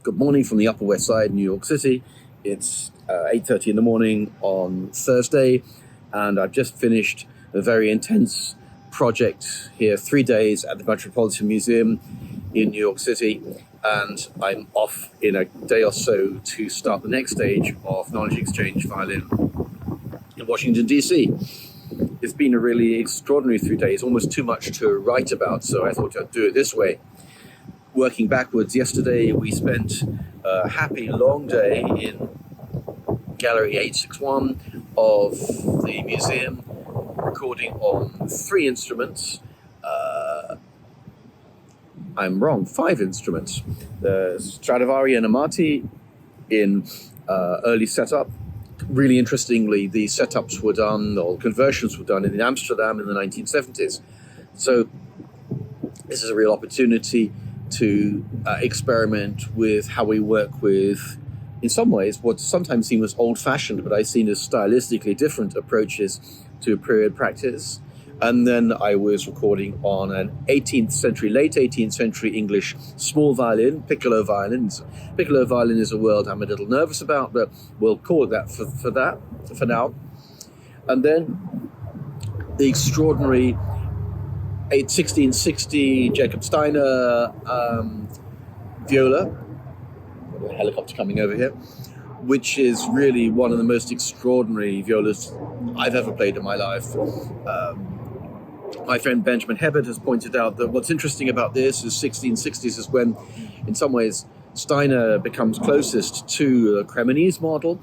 Good morning from the Upper West Side, New York City. It's 8:30 in the morning on Thursday, and I've just finished a very intense project here, 3 days at the Metropolitan Museum in New York City, and I'm off in a day or so to start the next stage of Knowledge Exchange Violin in Washington, D.C. It's been a really extraordinary 3 days, almost too much to write about, so I thought I'd do it this way. Working backwards, yesterday we spent a happy long day in Gallery 861 of the museum, recording on 3 instruments. I'm wrong, 5 instruments. The Stradivari and Amati in early setup. Really interestingly, the setups were done, or conversions were done in Amsterdam in the 1970s. So this is a real opportunity to experiment with how we work with, in some ways, what sometimes seem as old-fashioned, but I've seen as stylistically different approaches to period practice. And then I was recording on an 18th century, late 18th century English small violin, piccolo violin. Piccolo violin is a word I'm a little nervous about, but we'll call it that for now. And then the extraordinary 1660 Jacob Steiner viola, a helicopter coming over here, which is really one of the most extraordinary violas I've ever played in my life. My friend Benjamin Sheppard has pointed out that what's interesting about this is 1660s is when, in some ways, Steiner becomes closest to the Cremonese model,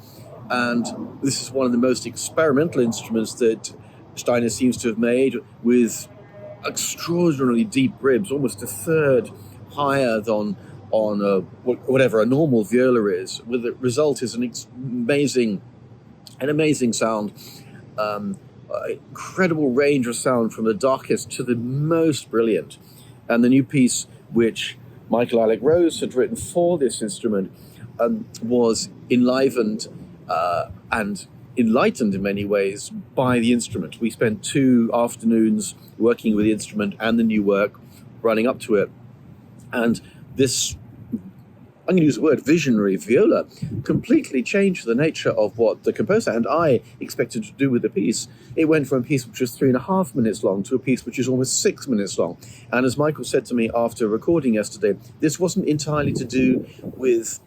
and this is one of the most experimental instruments that Steiner seems to have made, with extraordinarily deep ribs, almost a third higher than on whatever a normal viola is. With the result is an amazing sound, incredible range of sound from the darkest to the most brilliant. And the new piece, which Michael Alec Rose had written for this instrument, was enlivened and enlightened in many ways by the instrument. We spent 2 afternoons working with the instrument and the new work running up to it. And this, I'm going to use the word visionary viola, completely changed the nature of what the composer and I expected to do with the piece. It went from a piece which was 3.5 minutes long to a piece which is almost 6 minutes long. And as Michael said to me after recording yesterday, this wasn't entirely to do with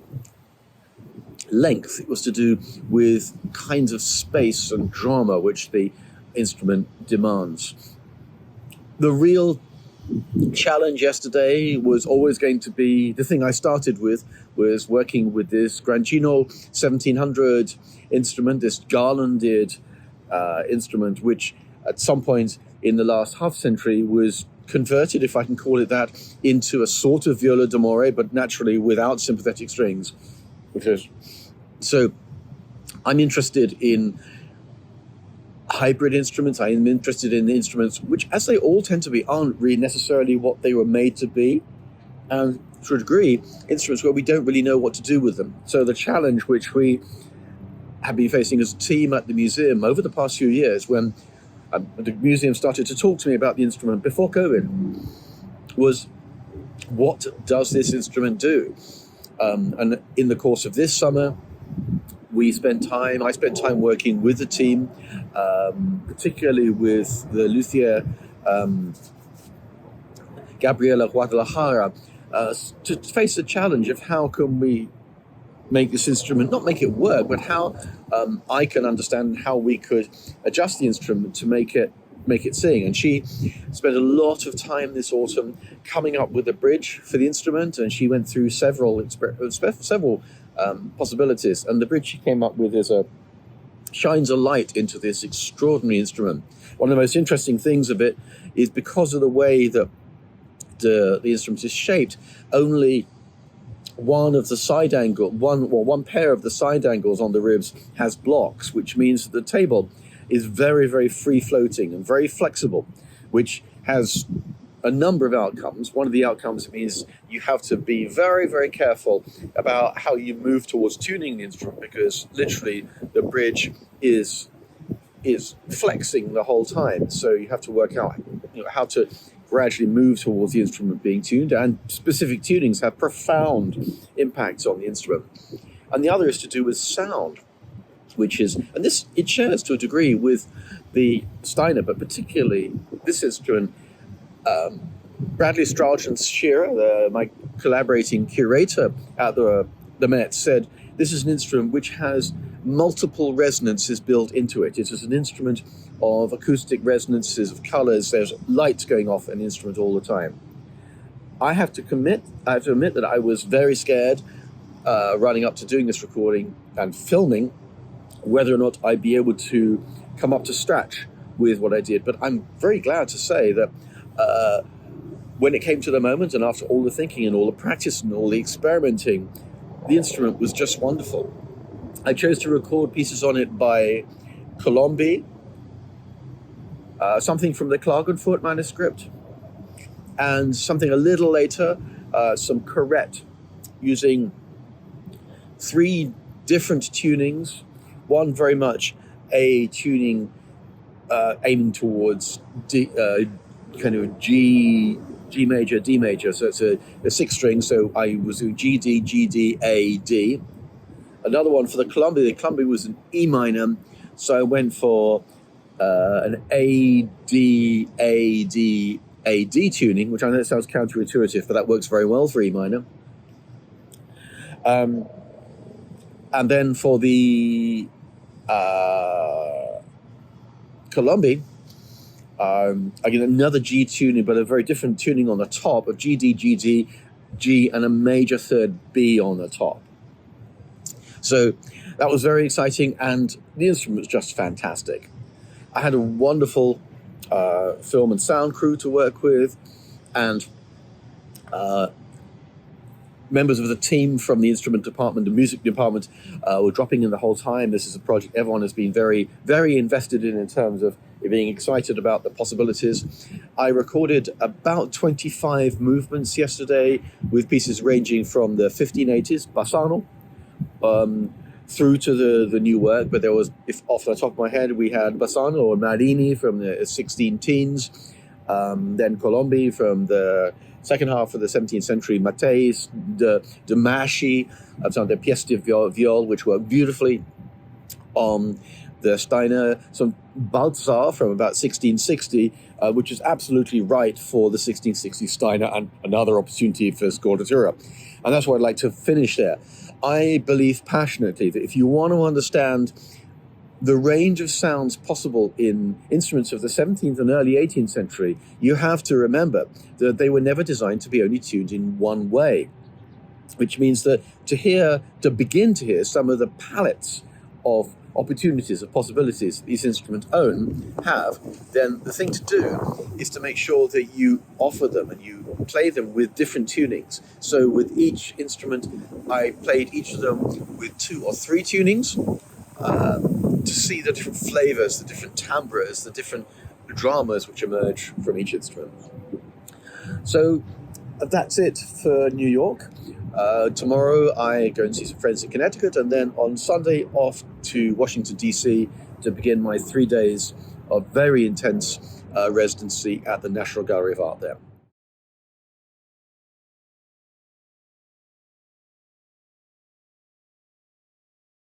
length. It was to do with kinds of space and drama which the instrument demands. The real challenge yesterday was always going to be, the thing I started with was working with this Grangino 1700 instrument, this garlanded instrument, which at some point in the last half century was converted, if I can call it that, into a sort of viola d'amore, but naturally without sympathetic strings. So I'm interested in hybrid instruments. I am interested in instruments which, as they all tend to be, aren't really necessarily what they were made to be. And to a degree, instruments where we don't really know what to do with them. So the challenge which we have been facing as a team at the museum over the past few years, when the museum started to talk to me about the instrument before COVID, was, what does this instrument do? And in the course of this summer, I spent time working with the team, particularly with the luthier Gabriela Guadalajara, to face the challenge of how can we make this instrument, not make it work, but how I can understand how we could adjust the instrument to make it sing. And she spent a lot of time this autumn coming up with a bridge for the instrument, and she went through several possibilities. And the bridge she came up with shines a light into this extraordinary instrument. One of the most interesting things of it is, because of the way that the instrument is shaped, only one pair of the side angles on the ribs has blocks, which means that the table is very, very free-floating and very flexible, which has a number of outcomes. One of the outcomes means you have to be very, very careful about how you move towards tuning the instrument, because literally the bridge is flexing the whole time. So you have to work out how to gradually move towards the instrument being tuned, and specific tunings have profound impacts on the instrument. And the other is to do with sound, which is, and this it shares to a degree with the Steiner, but particularly this instrument. Bradley Strauchan-Shearer, my collaborating curator at the Met, said this is an instrument which has multiple resonances built into it. It is an instrument of acoustic resonances, of colors. There's lights going off in the instrument all the time. I have to admit that I was very scared running up to doing this recording and filming whether or not I'd be able to come up to scratch with what I did. But I'm very glad to say that when it came to the moment, and after all the thinking and all the practice and all the experimenting, the instrument was just wonderful. I chose to record pieces on it by Colombi, something from the Klagenfurt manuscript, and something a little later, some Corrette, using 3 different tunings, one very much a tuning aiming towards kind of G major, D major. So it's a 6 string. So I was doing G, D, G, D, A, D. Another one for the Colombi. The Colombi was an E minor. So I went for an A, D, A, D, A, D tuning, which I know sounds counterintuitive, but that works very well for E minor. And then for the Colombi, again, another G tuning, but a very different tuning on the top of G, D, G, D, G, and a major third B on the top. So that was very exciting, and the instrument was just fantastic. I had a wonderful film and sound crew to work with, and members of the team from the instrument department, the music department, were dropping in the whole time. This is a project everyone has been very, very invested in terms of being excited about the possibilities. I recorded about 25 movements yesterday with pieces ranging from the 1580s, Bassano, through to the new work. But there was, if off the top of my head, we had Bassano or Marini from the 16 teens, then Colombi from the second half of the 17th century, Matthäus, de Maschi, some of the pièces de viol, which work beautifully on the Steiner, some Baltzar from about 1660, which is absolutely right for the 1660 Steiner, and another opportunity for scordatura. And that's why I'd like to finish there. I believe passionately that if you want to understand the range of sounds possible in instruments of the 17th and early 18th century, you have to remember that they were never designed to be only tuned in one way, which means that to begin to hear some of the palettes of opportunities, of possibilities these instruments have, then the thing to do is to make sure that you offer them and you play them with different tunings. So with each instrument, I played each of them with 2 or 3 tunings, to see the different flavors, the different timbres, the different dramas which emerge from each instrument. So that's it for New York. Tomorrow I go and see some friends in Connecticut, and then on Sunday off to Washington, D.C. to begin my 3 days of very intense residency at the National Gallery of Art there.